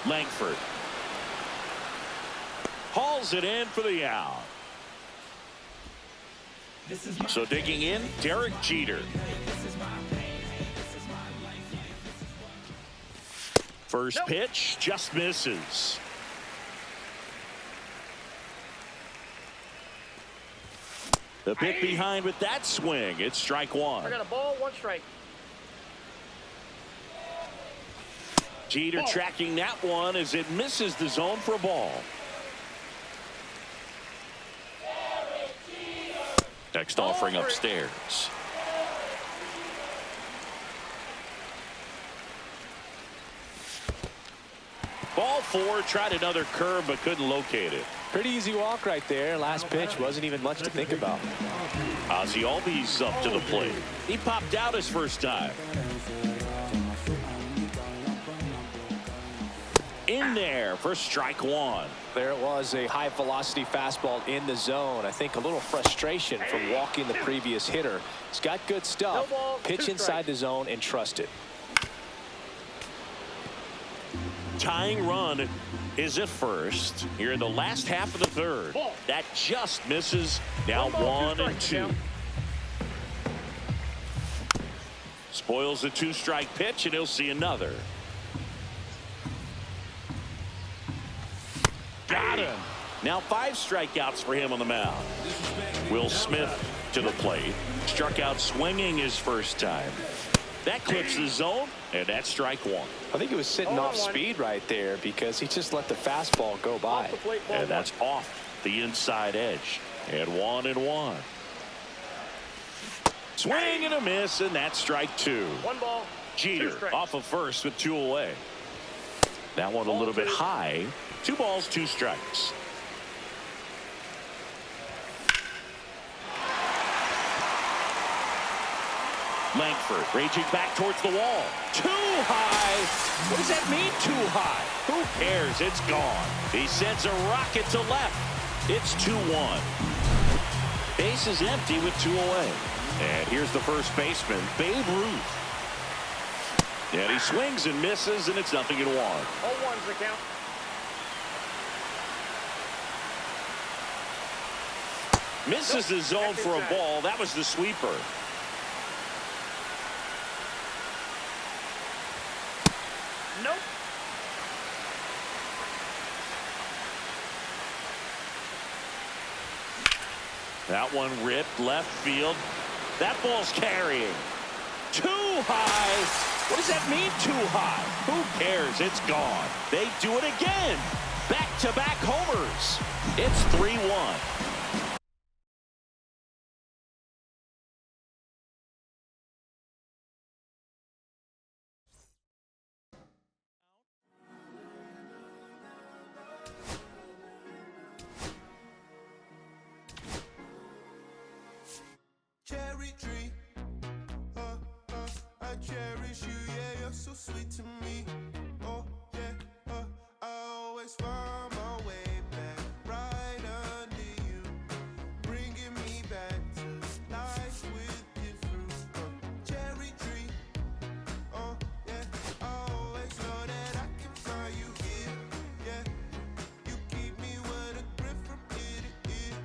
Langford hauls it in for the out. So digging in, Derek Jeter. First pitch just misses. The bit behind with that swing. It's strike one. I got a ball, one strike. Jeter tracking that one as it misses the zone for a ball. Next offering upstairs. Ball four, tried another curve but couldn't locate it. Pretty easy walk right there. Last pitch wasn't even much to think about. Ozzie Albies up to the plate. He popped out his first time. In there for strike one. There it was, a high velocity fastball in the zone. I think a little frustration from walking the previous hitter. He's got good stuff. No ball, pitch inside the zone and trust it. Tying run is at first here in the last half of the third. That just misses. Now 1-2. Spoils the two-strike pitch, and he'll see another. Got him. Now 5 strikeouts for him on the mound. Will Smith to the plate. Struck out swinging his first time. That clips the zone, and that's strike one. I think he was sitting off speed right there because he just let the fastball go by. And that's off the inside edge. And 1-1. Swing and a miss, and that's strike two. One ball. Jeter off of first with 2 away. That one a little bit high. 2 balls, 2 strikes. Langford raging back towards the wall. Too high. What does that mean, too high? Who cares? It's gone. He sends a rocket to left. It's 2-1. Base is empty with 2 away. And here's the first baseman, Babe Ruth. And he swings and misses, and it's 0-1. 0-1's the count. Misses the zone for a ball. That was the sweeper. Nope. That one ripped left field. That ball's carrying. Too high. What does that mean, too high? Who cares? It's gone. They do it again. Back-to-back homers. It's 3-1. Cherry tree, I cherish you, yeah, you're so sweet to me. Oh, yeah, I always find my way back right under you, bringing me back to life with different. Cherry tree, oh, yeah, I always know that I can find you here, yeah. You keep me with a grip from ear to ear,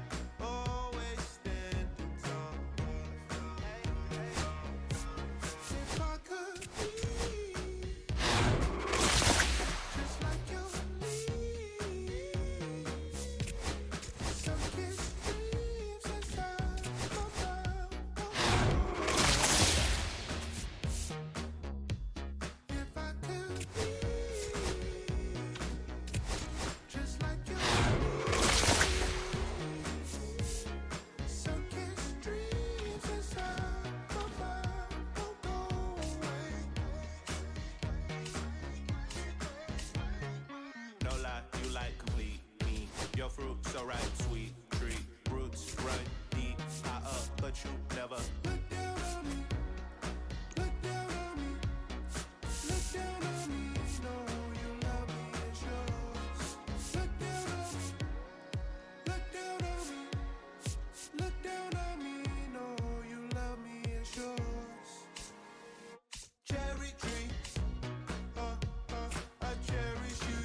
always standing tall. If I could be just like you leave, some kiss dreams inside my mouth. If I could be just like you leave, some kiss dreams inside my mouth. Don't go away. No lie, you like complete me. Your fruit so ripe, sweet tree. Roots run deep, high up, but you never look down on me. Look down on me. Look down on me. Know you love me, it's yours. Look down on me. Look down on me. Look down on me. Know you love me, it's yours. Cherry tree, I cherish you,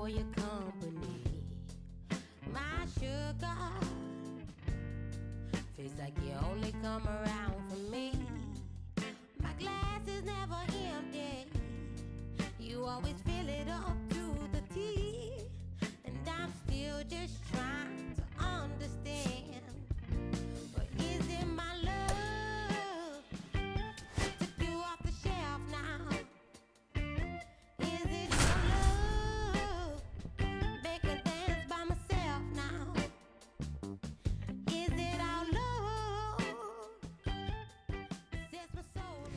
for your company. My sugar, feels like you only come around for me. My glass is never empty. You always fill it up to the tea. And I'm still just trying to understand. But is it my love that took you off the shelf now? Is it your love? Make a dance by myself now. Is it our love? Sets my soul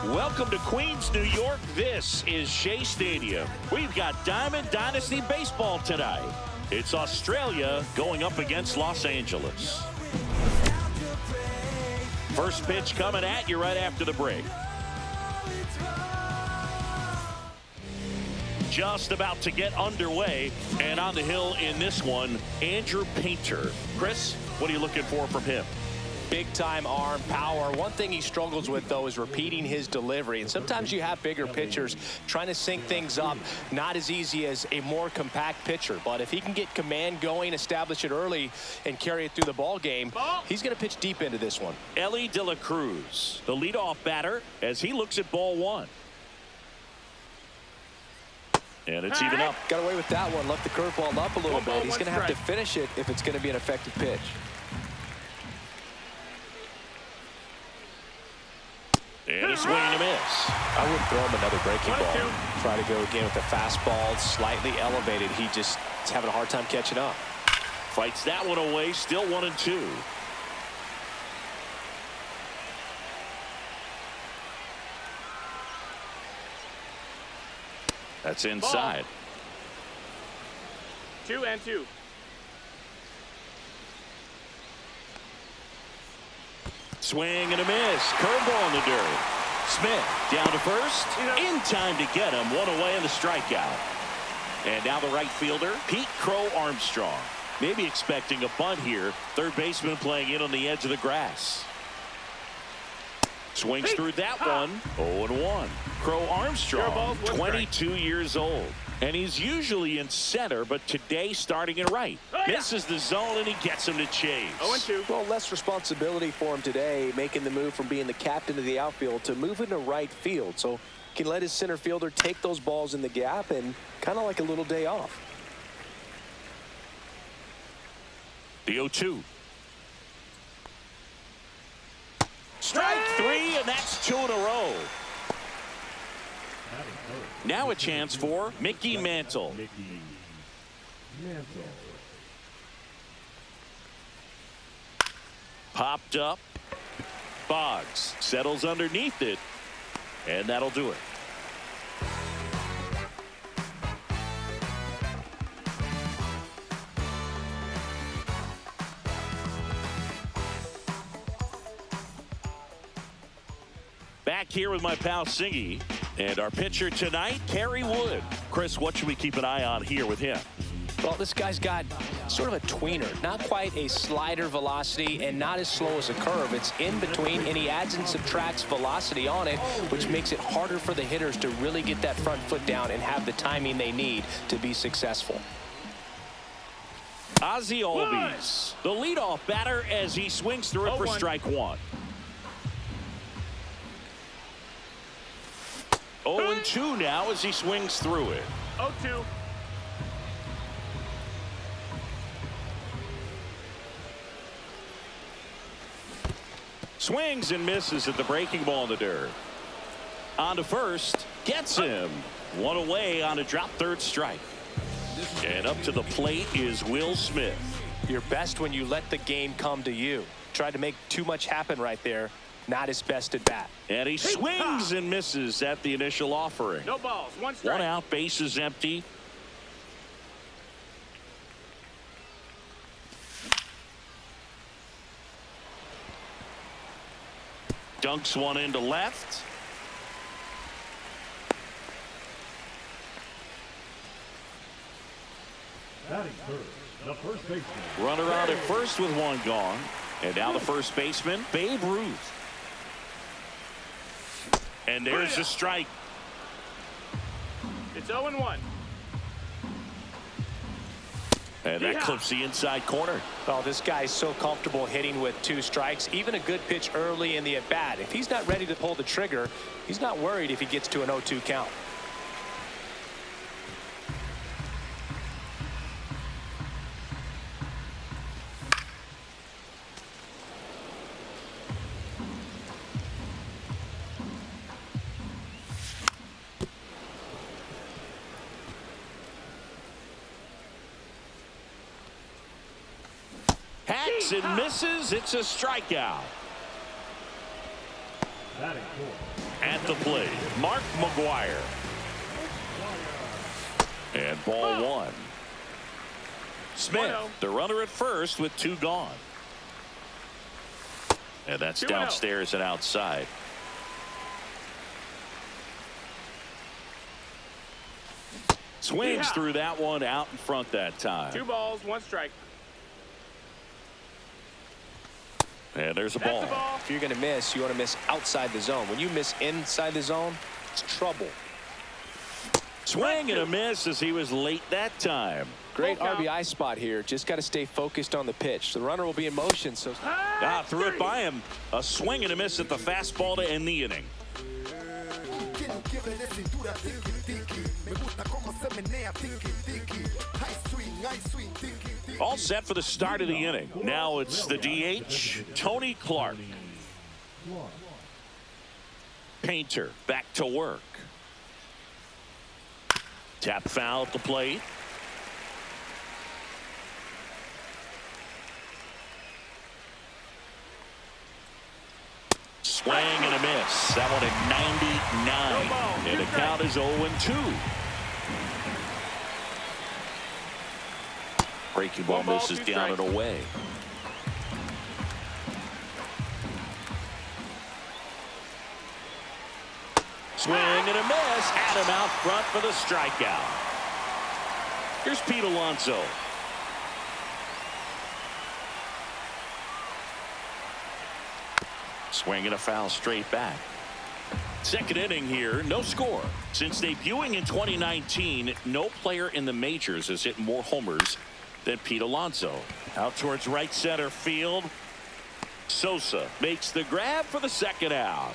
on. Welcome to Queens, New York. This is Shea Stadium. We've got Diamond Dynasty Baseball tonight. It's Australia going up against Los Angeles. First pitch coming at you right after the break. Just about to get underway, and on the hill in this one, Andrew Painter. Chris, what are you looking for from him? Big time arm power. One thing he struggles with, though, is repeating his delivery. And sometimes you have bigger pitchers trying to sync things up. Not as easy as a more compact pitcher. But if he can get command going, establish it early, and carry it through the ball game, he's going to pitch deep into this one. Ellie De La Cruz, the leadoff batter, as he looks at ball one. And it's even up. Got away with that one. Left the curveball up a little bit. He's going to have to finish it if it's going to be an effective pitch. And a swing and a miss. I wouldn't throw him another breaking ball. Try to go again with the fastball, slightly elevated. He just is having a hard time catching up. Fights that one away, still 1-2. That's inside. 2-2. Swing and a miss. Curveball in the dirt. Smith down to first. In time to get him. One away in the strikeout. And now the right fielder, Pete Crow Armstrong. Maybe expecting a bunt here. Third baseman playing in on the edge of the grass. Swings through that one. 0-1. Crow Armstrong, 22 years old. And he's usually in center, but today starting in right. Misses the zone, and he gets him to chase. 0-2. Well, less responsibility for him today, making the move from being the captain of the outfield to moving to right field. So he can let his center fielder take those balls in the gap and kind of like a little day off. The 0-2. Strike three, and that's 2 in a row. Now a chance for Mickey Mantle. Popped up. Boggs settles underneath it, and that'll do it. Back here with my pal Singy and our pitcher tonight, Kerry Wood. Chris, what should we keep an eye on here with him? Well, this guy's got sort of a tweener, not quite a slider velocity and not as slow as a curve. It's in between, and he adds and subtracts velocity on it, which makes it harder for the hitters to really get that front foot down and have the timing they need to be successful. Ozzie Albies, the leadoff batter, as he swings through it for strike one. 0-2 now as he swings through it. 0-2. Swings and misses at the breaking ball in the dirt. On to first, gets him. One away on a drop third strike. And up to the plate is Will Smith. You're best when you let the game come to you. Tried to make too much happen right there. Not his best at bat. And he swings and misses at the initial offering. No balls, 1 strike. One out, bases empty. Dunks one into left. The first baseman. Runner out at first with one gone. And now the first baseman, Babe Ruth. And there's a strike. It's 0-1. And that clips the inside corner. Well, this guy's so comfortable hitting with 2 strikes. Even a good pitch early in the at-bat. If he's not ready to pull the trigger, he's not worried if he gets to an 0-2 count. Hacks and misses. It's a strikeout. Batting fourth. At the plate, Mark McGuire. And ball 1. Smith, the runner at first with 2 gone. And that's downstairs and outside. Swings through that one out in front that time. 2 balls, 1 strike. And there's a ball. If you're going to miss, you want to miss outside the zone. When you miss inside the zone, it's trouble. Swing and a miss as he was late that time. Great RBI spot here. Just got to stay focused on the pitch. The runner will be in motion. So Threw it by him. A swing and a miss at the fastball to end the inning. All set for the start of the inning. Now it's the DH, Tony Clark. Painter back to work. Tap foul at the plate. Swing and a miss. That one at 99. And the count is 0-2. Breaking ball misses down and away. Swing and a miss. Adam out front for the strikeout. Here's Pete Alonso. Swing and a foul straight back. Second inning here, no score. Since debuting in 2019, no player in the majors has hit more homers than Pete Alonso. Out towards right center field. Sosa makes the grab for the second out.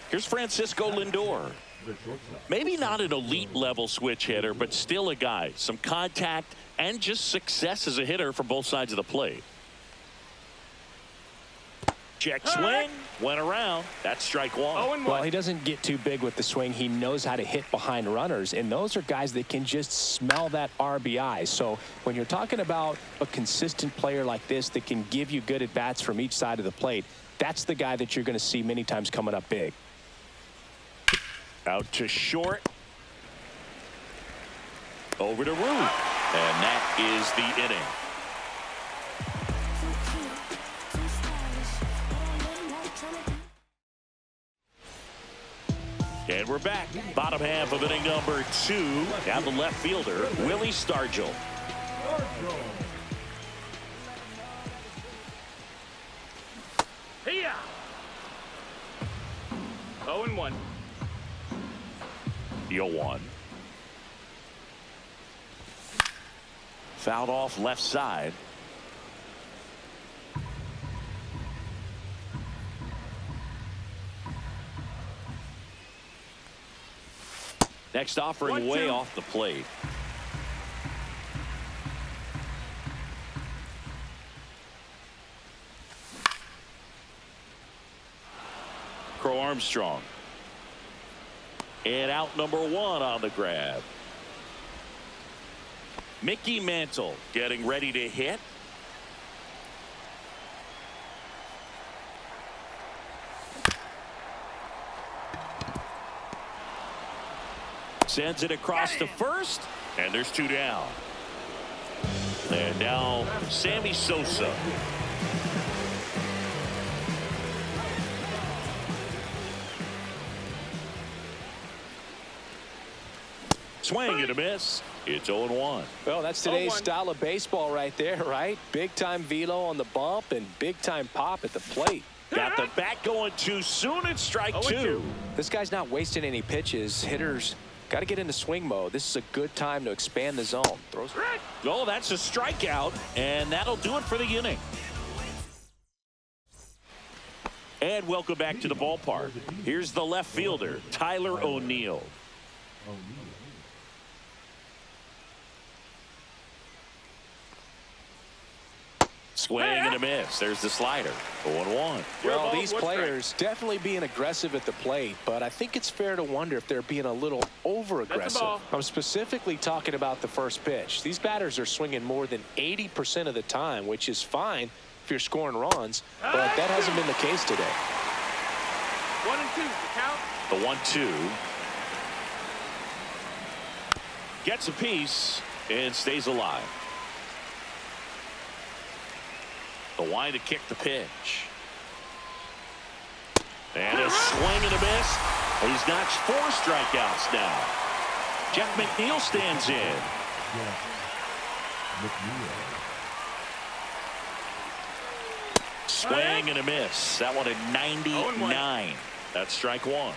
Here's Francisco Lindor. Maybe not an elite level switch hitter, but still a guy. Some contact and just success as a hitter from both sides of the plate. Check swing, went around. That's strike 1. Well, he doesn't get too big with the swing. He knows how to hit behind runners, and those are guys that can just smell that RBI. So when you're talking about a consistent player like this that can give you good at-bats from each side of the plate, that's the guy that you're going to see many times coming up big. Out to short. Over to Root. And that is the inning. And we're back. Bottom half of inning number 2. Down the left fielder, Willie Stargell. Here. 0-1. 0-1. Fouled off left side. Next offering way off the plate. Crow Armstrong. And out number 1 on the grab. Mickey Mantle getting ready to hit. Sends it across to first, and there's 2 down. And now Sammy Sosa. Swing and a miss. It's 0-1. Well, that's today's style of baseball right there, right? Big time velo on the bump and big time pop at the plate. Got Got the bat going too soon. It's strike 2. This guy's not wasting any pitches. Hitters got to get into swing mode. This is a good time to expand the zone. Throws. Oh, that's a strikeout, and that'll do it for the inning. And welcome back to the ballpark. Here's the left fielder, Tyler O'Neill. Swing and a miss. There's the slider. 0-1. Well, these players definitely being aggressive at the plate, but I think it's fair to wonder if they're being a little over-aggressive. I'm specifically talking about the first pitch. These batters are swinging more than 80% of the time, which is fine if you're scoring runs, but that hasn't been the case today. 1 and 2, the count. The 1-2. Gets a piece and stays alive. The wind to kick the pitch. And a swing and a miss. He's notched 4 strikeouts now. Jeff McNeil stands in. Swing and a miss. That one at 99. That's strike 1.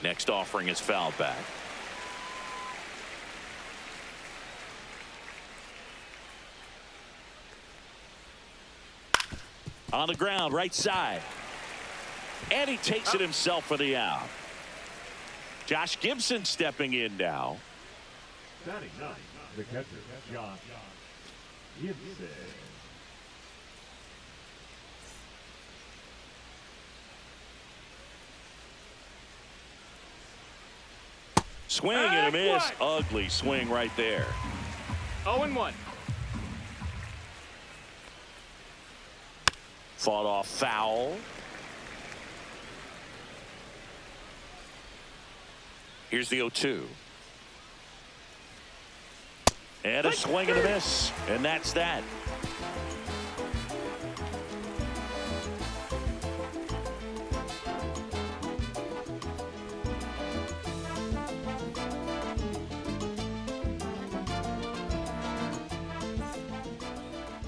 Next offering is fouled back. On the ground, right side. And he takes it himself for the out. Josh Gibson stepping in now. Batting ninth, the catcher, Josh Gibson. Swing and a miss. Ugly swing right there. 0-1. Fought off foul. Here's the 0-2. And a swing and a miss. And that's that.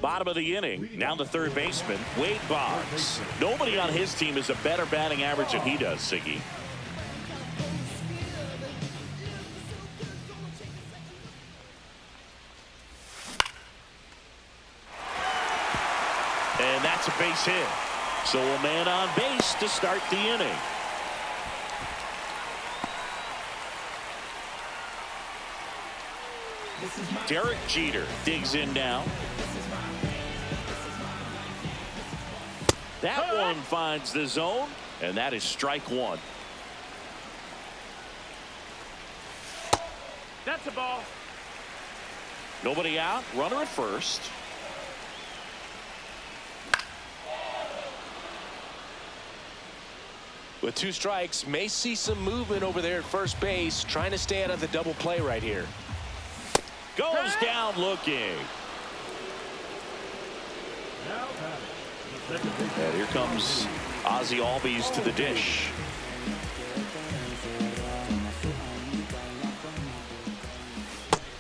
Bottom of the inning. Now the third baseman, Wade Boggs. Nobody on his team has a better batting average than he does, Siggy. And that's a base hit. So a man on base to start the inning. Derek Jeter digs in now. That one finds the zone, and that is strike 1. That's a ball. Nobody out. Runner at first. With 2 strikes, may see some movement over there at first base, trying to stay out of the double play right here. Goes down looking. Now batting, the second baseman. And here comes Ozzie Albies to the dish.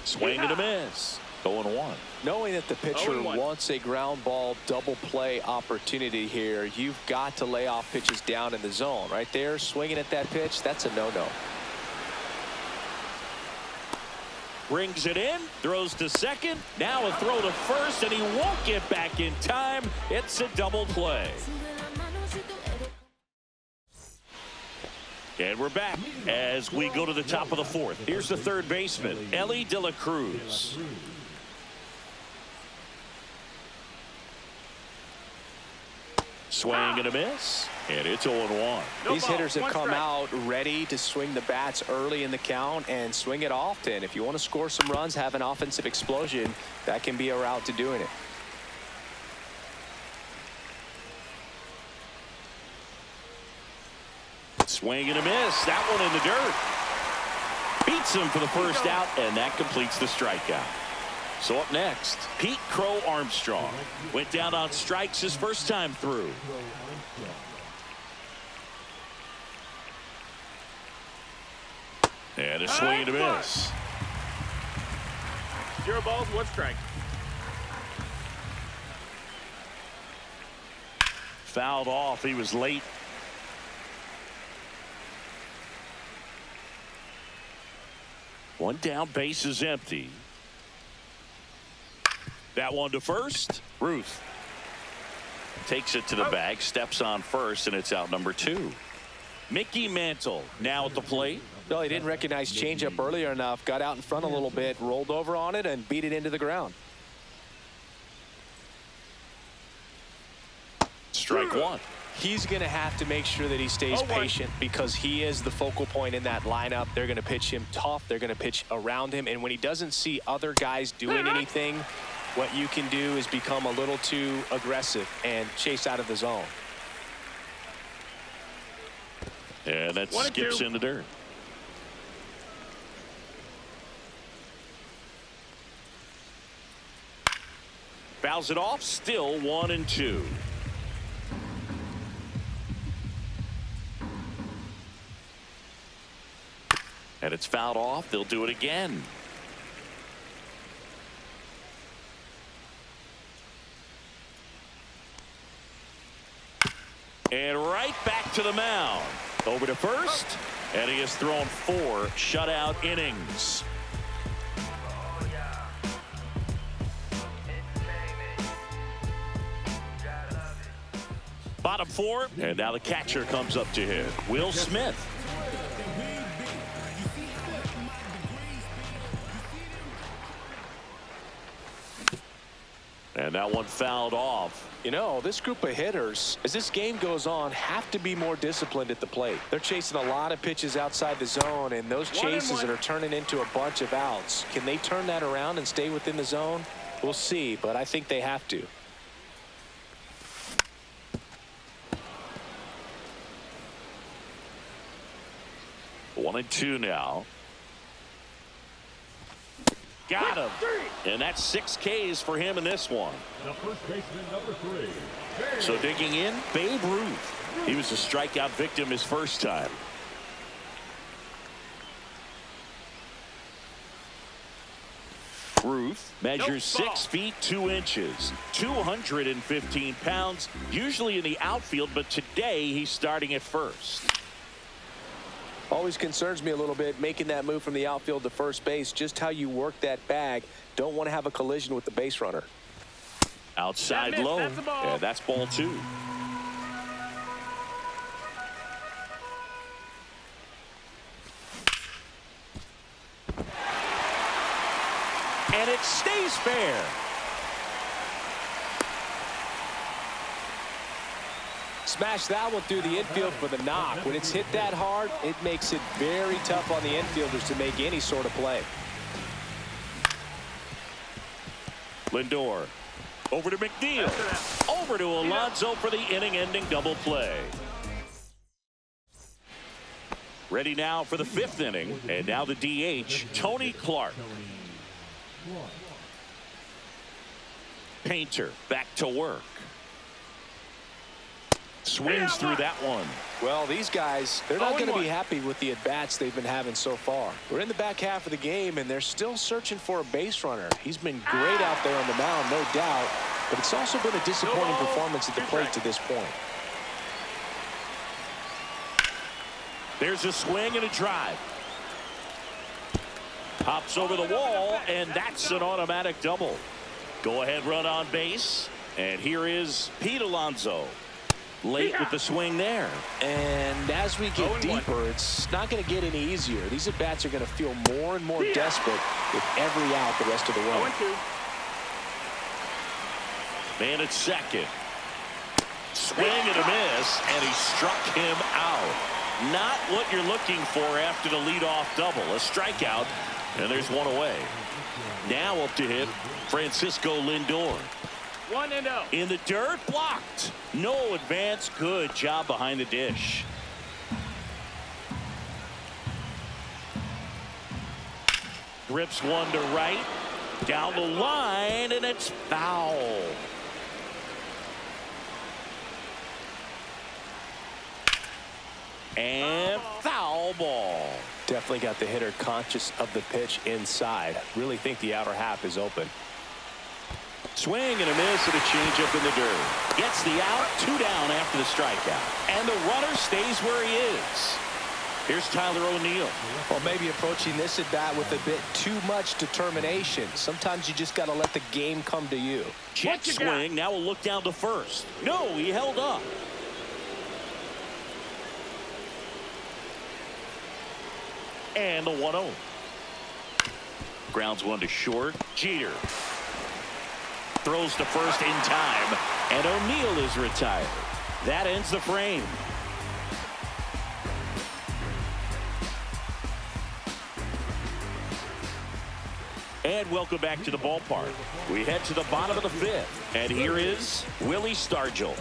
Swing and a miss. 0-1. Knowing that the pitcher 0-1. wants a ground ball double play opportunity here, you've got to lay off pitches down in the zone. Right there, swinging at that pitch, that's a no-no. Brings it in, throws to second. Now a throw to first, and he won't get back in time. It's a double play. And we're back as we go to the top of the 4th. Here's the third baseman, Ellie De La Cruz. Swing and a miss, and it's 0-1. These hitters have come out ready to swing the bats early in the count and swing it often. If you want to score some runs, have an offensive explosion, that can be a route to doing it. Swing and a miss. That one in the dirt. Beats him for the first out, and that completes the strikeout. So up next, Pete Crow Armstrong. Went down on strikes his first time through. And a swing and a miss. 0 balls, 1 strike. fouled off. He was late. One down, base is empty. That one to first. Ruth takes it to the bag, steps on first, and it's out number 2. Mickey Mantle now at the plate. Well, he didn't recognize changeup earlier enough, got out in front a little bit, rolled over on it, and beat it into the ground. Strike one. He's going to have to make sure that he stays patient because he is the focal point in that lineup. They're going to pitch him tough. They're going to pitch around him. And when he doesn't see other guys doing anything, what you can do is become a little too aggressive and chase out of the zone. And that skips in the dirt. Fouls it off. Still 1-2. And it's fouled off. They'll do it again. And right back to the mound. Over to first. And he has thrown 4 shutout innings. Bottom 4. And now the catcher comes up to hit. Will Smith. And that one fouled off. You know, this group of hitters, as this game goes on, have to be more disciplined at the plate. They're chasing a lot of pitches outside the zone, and those chases that are turning into a bunch of outs. Can they turn that around and stay within the zone? We'll see, but I think they have to. One and 2 now. Got him. And that's 6 Ks for him in this one. The first baseman, number 3. So digging in, Babe Ruth. He was a strikeout victim his first time. Ruth measures 6 feet 2 inches, 215 pounds, usually in the outfield, but today he's starting at first. Always concerns me a little bit making that move from the outfield to first base. Just how you work that bag. Don't want to have a collision with the base runner. Outside low. Yeah, that's ball 2. And it stays fair. Smash that one through the infield for the knock. When it's hit that hard, it makes it very tough on the infielders to make any sort of play. Lindor over to McNeil, over to Alonso for the inning-ending double play. Ready now for the 5th inning, and now the DH, Tony Clark. Painter back to work. Swings through that one. Well, these guys, they're not going to be happy with the at-bats they've been having so far. We're in the back half of the game, and they're still searching for a base runner. He's been great out there on the mound, no doubt, but it's also been a disappointing performance at the plate to this point. There's a swing and a drive. Hops over the wall, and that's an automatic double. Go-ahead run on base, and here is Pete Alonso. Late with the swing there. And as we get deeper, it's not going to get any easier. These at-bats are going to feel more and more desperate with every out the rest of the way. Man at second. Swing and a miss, and he struck him out. Not what you're looking for after the leadoff double. A strikeout, and there's one away. Now up to hit Francisco Lindor. 1-0. In the dirt, blocked. No advance. Good job behind the dish. Grips one to right. Down the line, and it's foul. And foul ball. Definitely got the hitter conscious of the pitch inside. Really think the outer half is open. Swing and a miss and a changeup in the dirt. Gets the out, 2 down after the strikeout. And the runner stays where he is. Here's Tyler O'Neill. Well, maybe approaching this at bat with a bit too much determination. Sometimes you just got to let the game come to you. Check swing. Now we'll look down to first. No, he held up. And the 1-0. Grounds one to short. Jeter throws to first in time, and O'Neill is retired. That ends the frame. And welcome back to the ballpark. We head to the bottom of the 5th, and here is Willie Stargell.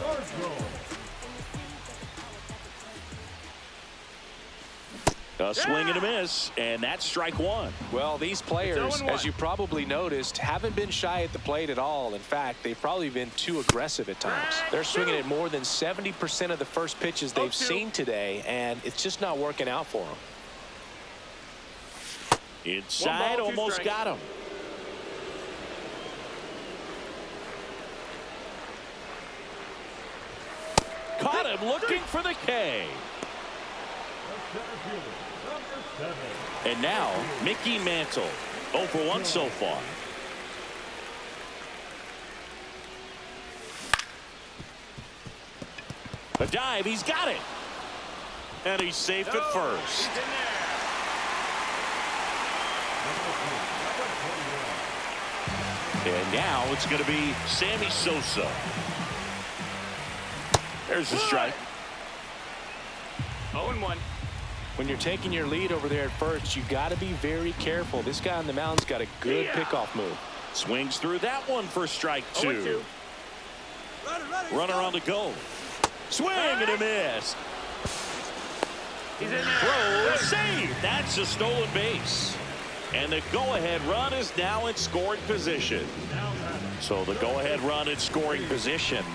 A swing and a miss, and that's strike 1. Well, these players, as you probably noticed, haven't been shy at the plate at all. In fact, they've probably been too aggressive at times. They're swinging at more than 70% of the first pitches they've seen today, and it's just not working out for them. Inside, almost got him. Caught him looking for the K. And now, Mickey Mantle. 0 for 1 so far. A dive, he's got it. And he's safe at first. And now it's going to be Sammy Sosa. There's the strike. 0-1. When you're taking your lead over there at first, you got to be very careful. This guy on the mound's got a good pickoff move. Swings through that one for strike 2. Runner on the go. Swing and a miss. He's in there. Throw, save. That's a stolen base. And the go-ahead run is now in scoring position. So the go-ahead run in scoring position.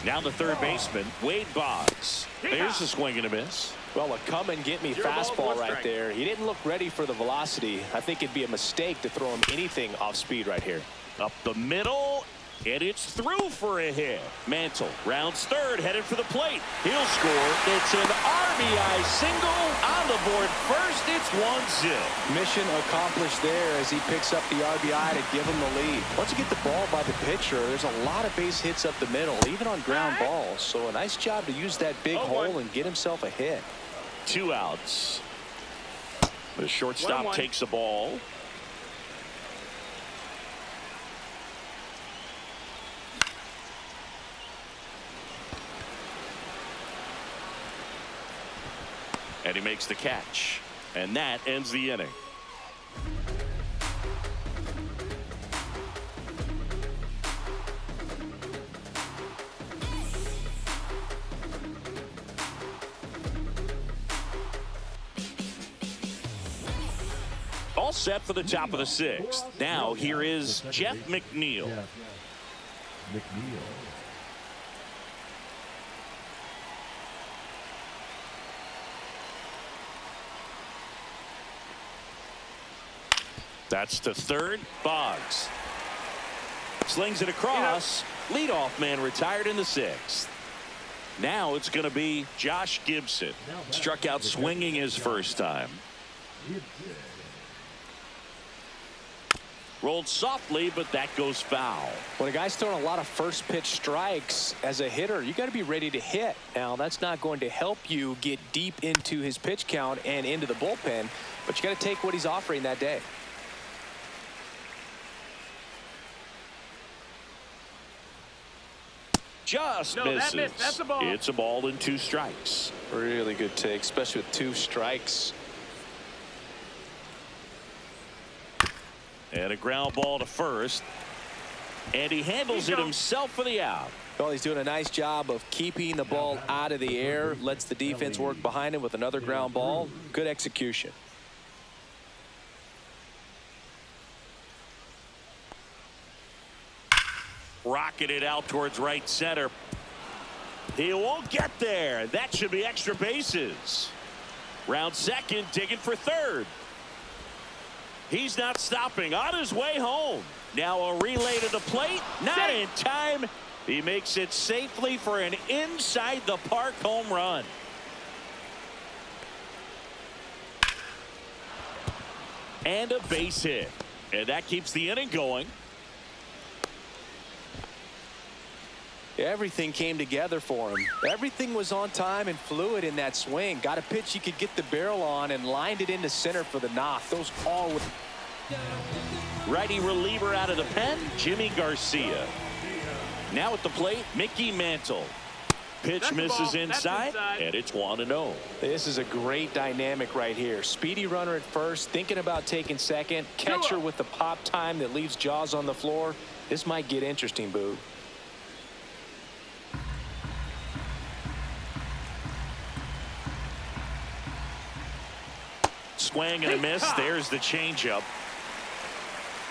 Now the third baseman, Wade Boggs. There's a swing and a miss. Well, a come-and-get-me fastball right there. He didn't look ready for the velocity. I think it'd be a mistake to throw him anything off speed right here. Up the middle, and it's through for a hit. Mantle rounds third, headed for the plate. He'll score. It's an RBI single on the board first. It's 1-0. Mission accomplished there as he picks up the RBI to give him the lead. Once you get the ball by the pitcher, there's a lot of base hits up the middle, even on ground balls. So a nice job to use that big hole and get himself a hit. 2 outs. The shortstop takes the ball. And he makes the catch. And that ends the inning. All set for the top of the 6th. Now here is Jeff McNeil. That's to third. Boggs slings it across. Leadoff man retired in the 6th. Now it's going to be Josh Gibson. Struck out swinging his first time. Rolled softly, but that goes foul. When a guy's throwing a lot of first pitch strikes as a hitter, you got to be ready to hit. Now, that's not going to help you get deep into his pitch count and into the bullpen, but you got to take what he's offering that day. Just misses. That's a ball. It's a ball and 2 strikes. Really good take, especially with 2 strikes. And a ground ball to first. And he handles it himself for the out. Well, he's doing a nice job of keeping the ball out of the air. Lets the defense work behind him with another ground ball. Good execution. Rocketed out towards right center. He won't get there. That should be extra bases. Round second, digging for third. He's not stopping. On his way home. Now a relay to the plate. Not in time. He makes it safely for an inside the park home run. And a base hit. And that keeps the inning going. Everything came together for him. Everything was on time and fluid in that swing. Got a pitch he could get the barrel on and lined it into center for the knock. Those all with righty reliever out of the pen, Jimmy Garcia. Now at the plate, Mickey Mantle. Pitch misses inside, and it's 1-0. This is a great dynamic right here. Speedy runner at first, thinking about taking second. Catcher with the pop time that leaves Jaws on the floor. This might get interesting, Boo. Swing and a miss. There's the changeup.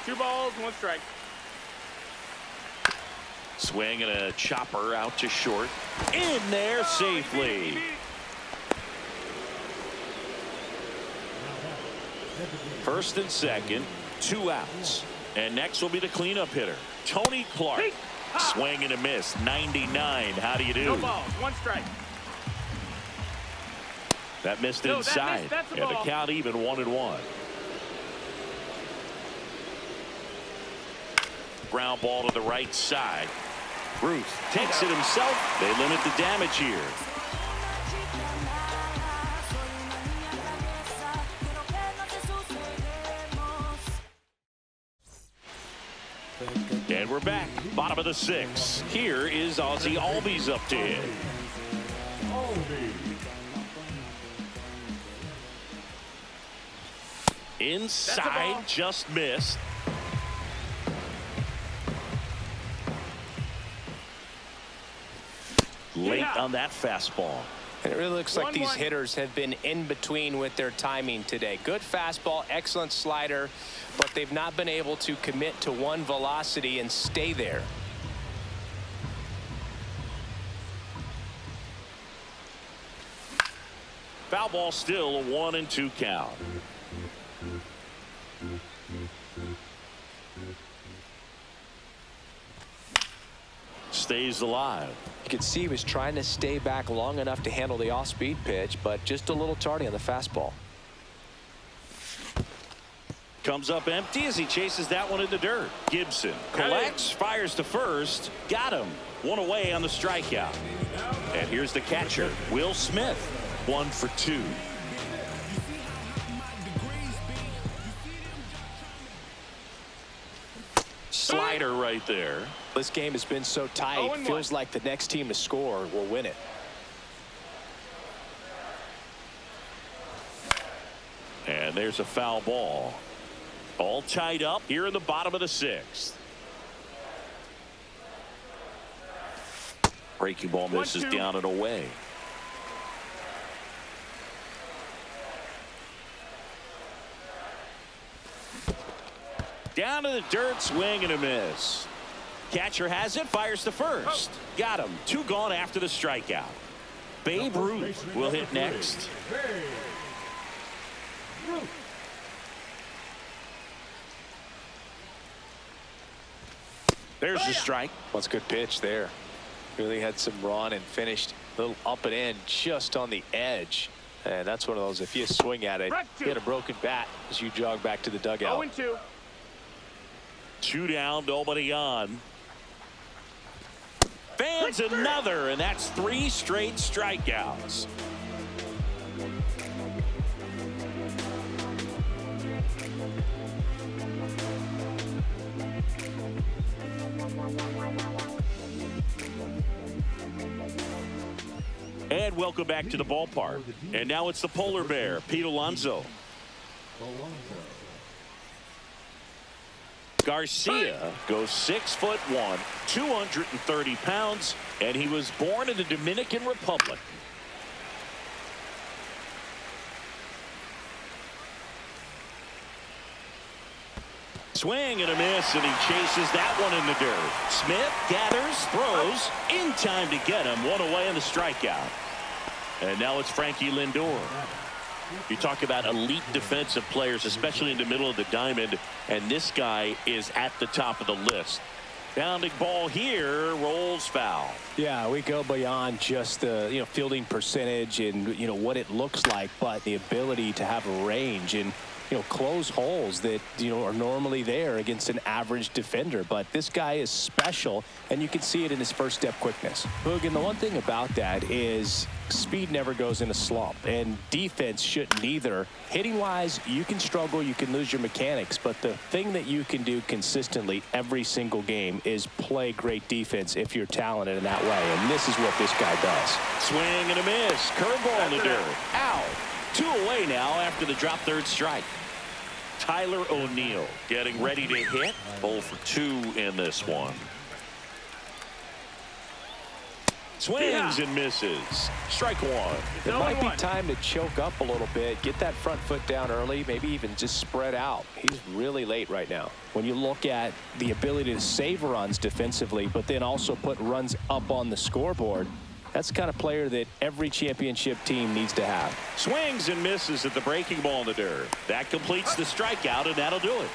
2 balls, 1 strike. Swing and a chopper out to short. In there safely. First and second, 2 outs. And next will be the cleanup hitter, Tony Clark. Swing and a miss. 99. How do you do? No balls, 1 strike. That missed inside. That's a and the ball. count even 1-1. Ground ball to the right side. Ruth takes it himself. They limit the damage here. And we're back. Bottom of the 6th. Here is Ozzie Albies up to hit. Inside, just missed. Late on that fastball. And it really looks like these hitters have been in between with their timing today. Good fastball, excellent slider, but they've not been able to commit to one velocity and stay there. Foul ball, still a 1-2 count. Stays alive. You could see he was trying to stay back long enough to handle the off-speed pitch, but just a little tardy on the fastball. Comes up empty as he chases that one in the dirt. Gibson collects, fires to first. Got him. 1 away on the strikeout. And here's the catcher, Will Smith. 1 for 2. Slider right there. This game has been so tight. Feels like the next team to score will win it. And there's a foul ball. All tied up here in the bottom of the 6th. Breaking ball misses down and away. Down to the dirt, swing and a miss. Catcher has it, fires to first. Got him. 2 gone after the strikeout. Babe Ruth will hit next. There's the strike. What's a good pitch there. Really had some run and finished a little up and in just on the edge. And that's one of those, if you swing at it, you get a broken bat as you jog back to the dugout. 0-2. 2 down, nobody on. Fans another, and that's 3 straight strikeouts. And welcome back to the ballpark. And now it's the polar bear, Pete Alonso. Garcia goes 6'1", 230 pounds, and he was born in the Dominican Republic. Swing and a miss, and he chases that one in the dirt. Smith gathers, throws, in time to get him. 1 away on the strikeout. And now it's Frankie Lindor. You talk about elite defensive players, especially in the middle of the diamond, and this guy is at the top of the list. Bounding ball here, rolls foul. Yeah, we go beyond just the fielding percentage and what it looks like, but the ability to have a range and close holes that are normally there against an average defender. But this guy is special, and you can see it in his first step quickness. Boog, and the one thing about that is speed never goes in a slump, and defense shouldn't either. Hitting wise, you can struggle, you can lose your mechanics, but the thing that you can do consistently every single game is play great defense if you're talented in that way, and this is what this guy does. Swing and a miss. Curveball in the dirt. Ow. 2 away now after the drop third strike. Tyler O'Neill getting ready to hit. 0 for 2 in this one. Swings and misses. Strike one. It might be time to choke up a little bit, get that front foot down early, maybe even just spread out. He's really late right now. When you look at the ability to save runs defensively, but then also put runs up on the scoreboard, that's the kind of player that every championship team needs to have. Swings and misses at the breaking ball in the dirt. That completes the strikeout, and that'll do it.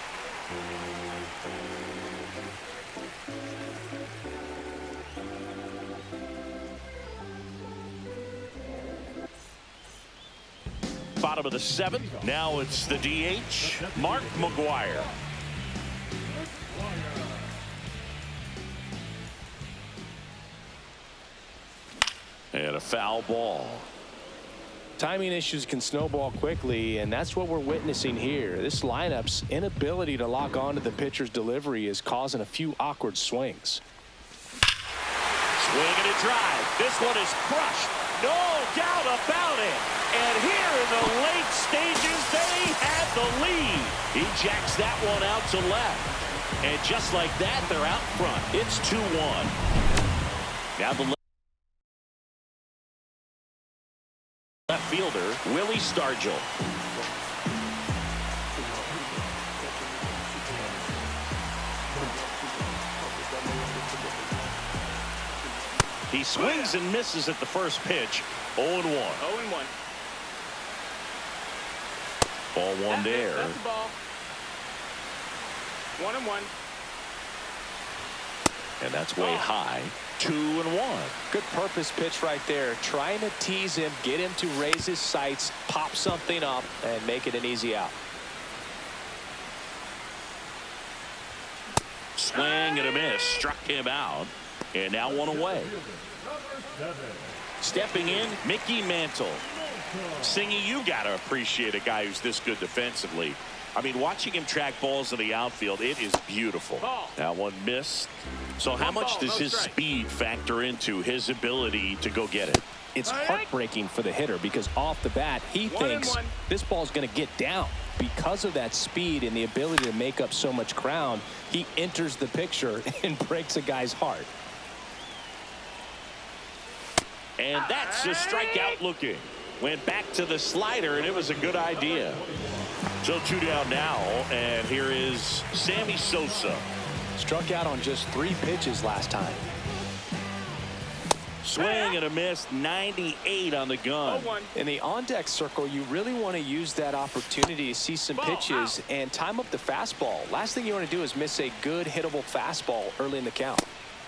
Bottom of the 7th. Now it's the DH, Mark McGwire. And a foul ball. Timing issues can snowball quickly, and that's what we're witnessing here. This lineup's inability to lock onto the pitcher's delivery is causing a few awkward swings. Swing and a drive. This one is crushed. No doubt about it. And here in the late stages, they had the lead. He jacks that one out to left. And just like that, they're out front. It's 2-1. Now the left fielder, Willie Stargell. He swings and misses at the first pitch. 0-1. 0-1. Ball one there. That's the ball. 1-1. And that's way high. 2-1. Good purpose pitch right there. Trying to tease him, get him to raise his sights, pop something up, and make it an easy out. Swing and a miss. Struck him out. And now 1 away. Stepping in, Mickey Mantle. Singy, you got to appreciate a guy who's this good defensively. I mean, watching him track balls in the outfield, it is beautiful. That one missed. So how much does his speed factor into his ability to go get it? It's heartbreaking for the hitter because off the bat, he thinks this ball's going to get down. Because of that speed and the ability to make up so much ground, he enters the picture and breaks a guy's heart. And that's a strikeout looking. Went back to the slider, and it was a good idea. So 2 down now, and here is Sammy Sosa. Struck out on just 3 pitches last time. Swing and a miss, 98 on the gun. In the on-deck circle, you really want to use that opportunity to see some pitches and time up the fastball. Last thing you want to do is miss a good hittable fastball early in the count.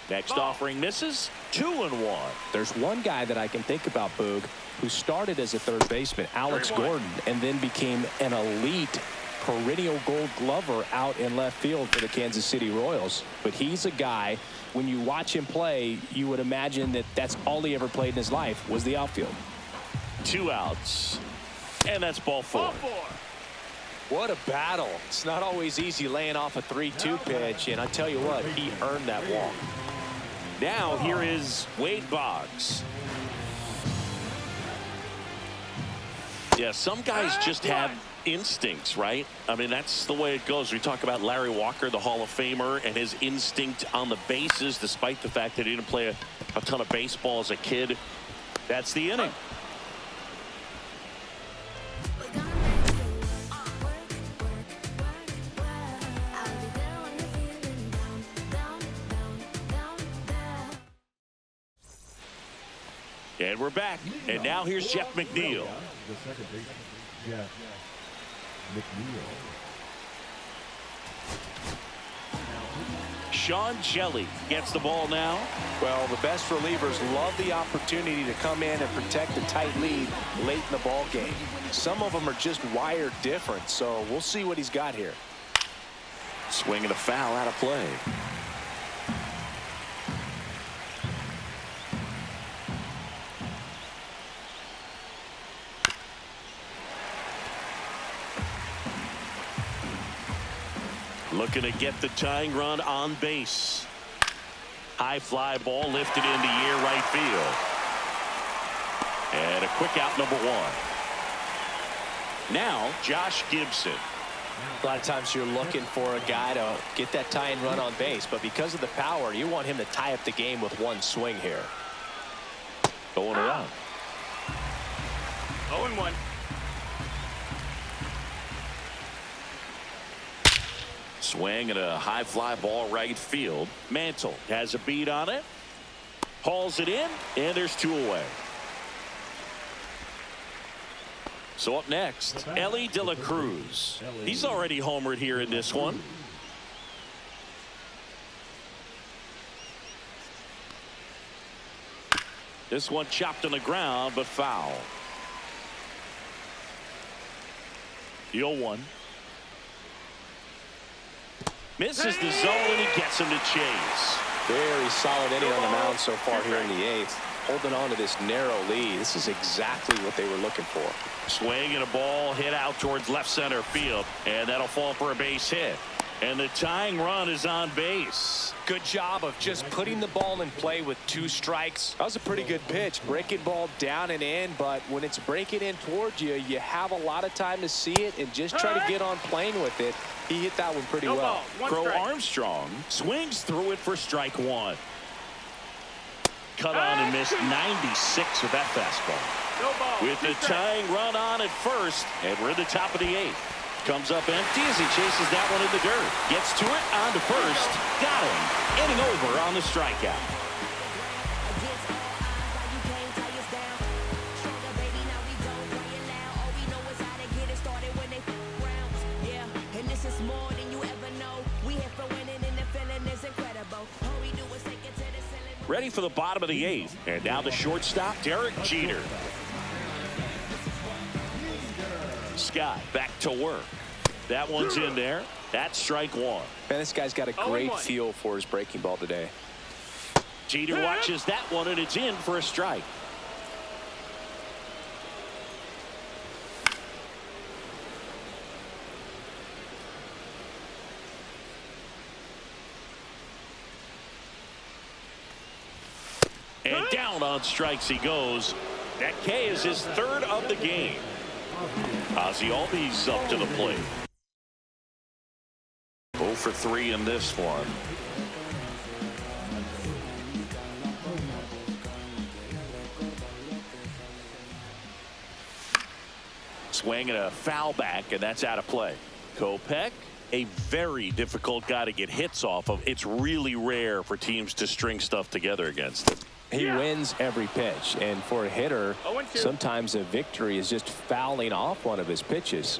Next offering misses. 2-1. There's one guy that I can think about, Boog, who started as a third baseman, Alex Gordon, and then became an elite perennial gold glover out in left field for the Kansas City Royals. But he's a guy, when you watch him play, you would imagine that that's all he ever played in his life was the outfield. 2 outs. And that's ball 4. What a battle. It's not always easy laying off a 3-2 pitch, and I tell you what, he earned that walk. Now here is Wade Boggs. Yeah, some guys just have instincts, right? I mean, that's the way it goes. We talk about Larry Walker, the Hall of Famer, and his instinct on the bases, despite the fact that he didn't play a ton of baseball as a kid. That's the inning. And we're back. And now here's Jeff McNeil. Jeff McNeil. Sean Shelley gets the ball now. Well, the best relievers love the opportunity to come in and protect a tight lead late in the ball game. Some of them are just wired different, so we'll see what he's got here. Swinging a foul out of play. Looking to get the tying run on base. High fly ball lifted in the air right field. And a quick out, number one. Now Josh Gibson. A lot of times you're looking for a guy to get that tying run on base, but because of the power, you want him to tie up the game with one swing here. Going around. 0-1. Swing and a high fly ball right field. Mantle has a beat on it. Hauls it in, and there's two away. So up next, Ellie De La Cruz. He's already homered here in this one. This one chopped on the ground, but foul. 0-1. Misses the zone, and he gets him to chase. Very solid inning on the mound so far here in the eighth. Holding on to this narrow lead. This is exactly what they were looking for. Swing and a ball hit out towards left center field, and that'll fall for a base hit. And the tying run is on base. Good job of just putting the ball in play with 2 strikes. That was a pretty good pitch. Breaking ball down and in, but when it's breaking in towards you, you have a lot of time to see it and just try to get on plane with it. He hit that one pretty well. Crow Armstrong swings through it for strike one. Cut on and missed 96 with that fastball. With the tying run on at first, and we're at the top of the eighth. Comes up empty as he chases that one in the dirt. Gets to it, on to first. Got him. Inning over on the strikeout. Ready for the bottom of the eighth. And now the shortstop, Derek Jeter. Scott back to work. That one's in there. That's strike one. Man, this guy's got a great feel for his breaking ball today. Jeter watches that one, and it's in for a strike. And down on strikes he goes. That K is his third of the game. Ozzie Albies up to the plate. 0 for 3 in this one. Swing and a foul back, and that's out of play. Kopech, a very difficult guy to get hits off of. It's really rare for teams to string stuff together against him. He wins every pitch, and for a hitter, sometimes a victory is just fouling off one of his pitches.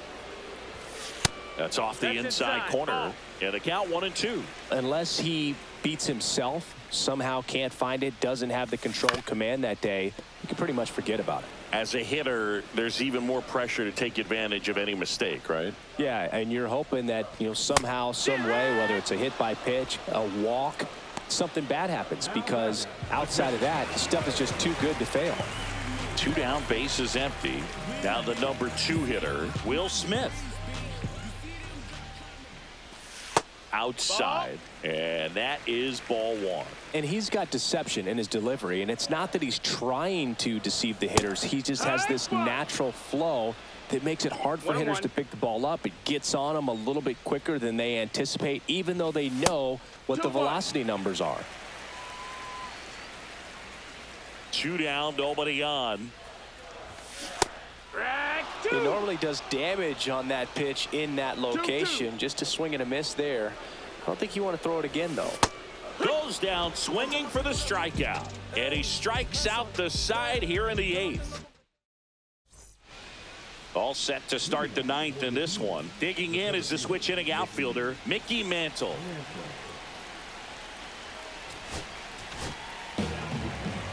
That's off the inside corner, and the count 1-2. Unless he beats himself, somehow can't find it, doesn't have the control command that day, you can pretty much forget about it. As a hitter, there's even more pressure to take advantage of any mistake, right? Yeah, and you're hoping that, somehow, some way, whether it's a hit by pitch, a walk, something bad happens, because outside of that, stuff is just too good to fail. 2 down, base is empty. Now the number 2 hitter, Will Smith. Outside, and that is ball one. And he's got deception in his delivery, and it's not that he's trying to deceive the hitters. He just has this natural flow that makes it hard for hitters to pick the ball up. It gets on them a little bit quicker than they anticipate, even though they know what the velocity numbers are. 2 down, nobody on. He normally does damage on that pitch in that location. Just a swing and a miss there. I don't think you want to throw it again, though. Goes down swinging for the strikeout, and he strikes out the side here in the eighth. All set to start the ninth in this one. Digging in is the switch hitting outfielder, Mickey Mantle.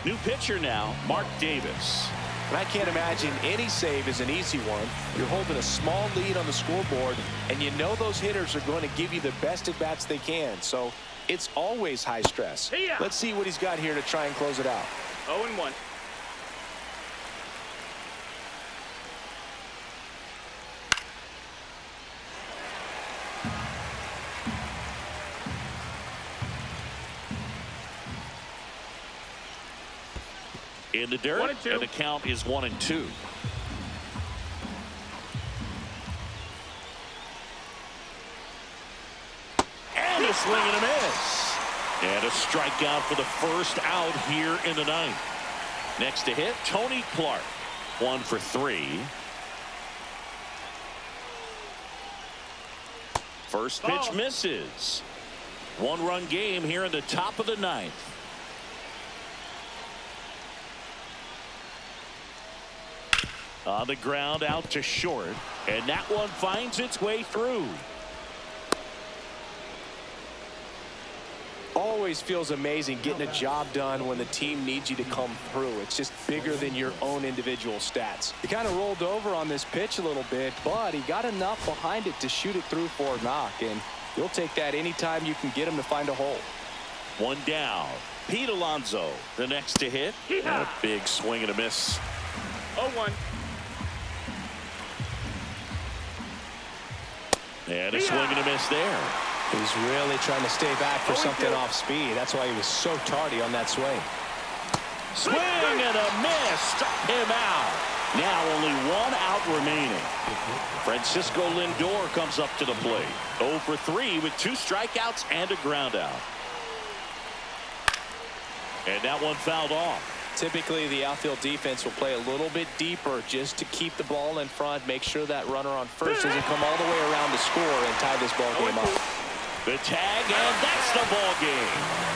New pitcher now, Mark Davis. And I can't imagine any save is an easy one. You're holding a small lead on the scoreboard, and you know those hitters are going to give you the best at bats they can. So it's always high stress. Let's see what he's got here to try and close it out. 0-1. In the dirt, 1-2. and the count is 1-2. And a swing and a miss. And a strikeout for the first out here in the ninth. Next to hit, Tony Clark. 1 for 3. First pitch misses. 1-run game here in the top of the ninth. On the ground, out to short, and that one finds its way through. Always feels amazing getting a job done when the team needs you to come through. It's just bigger than your own individual stats. He kind of rolled over on this pitch a little bit, but he got enough behind it to shoot it through for a knock, and you'll take that anytime you can get him to find a hole. One down. Pete Alonso, the next to hit. A big swing and a miss. 0-1. And a swing and a miss there. He's really trying to stay back for something off speed. That's why he was so tardy on that swing. Swing and a miss. Struck him out. Now only 1 out remaining. Francisco Lindor comes up to the plate. 0 for 3 with 2 strikeouts and a ground out. And that one fouled off. Typically, the outfield defense will play a little bit deeper just to keep the ball in front, make sure that runner on first doesn't come all the way around to score and tie this ball game up. The tag, and that's the ball game.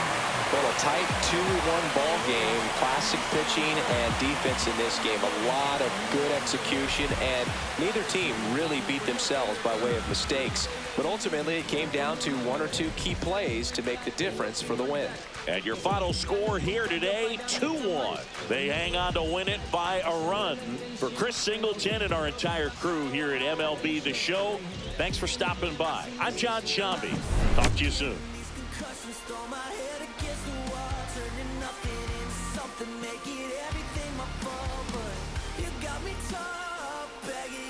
Well, a tight 2-1 ball game. Classic pitching and defense in this game. A lot of good execution, and neither team really beat themselves by way of mistakes. But ultimately, it came down to 1 or 2 key plays to make the difference for the win. And your final score here today, 2-1. They hang on to win it by a run. For Chris Singleton and our entire crew here at MLB The Show, thanks for stopping by. I'm John Shambi. Talk to you soon. Make it everything my fault, but you got me top, begging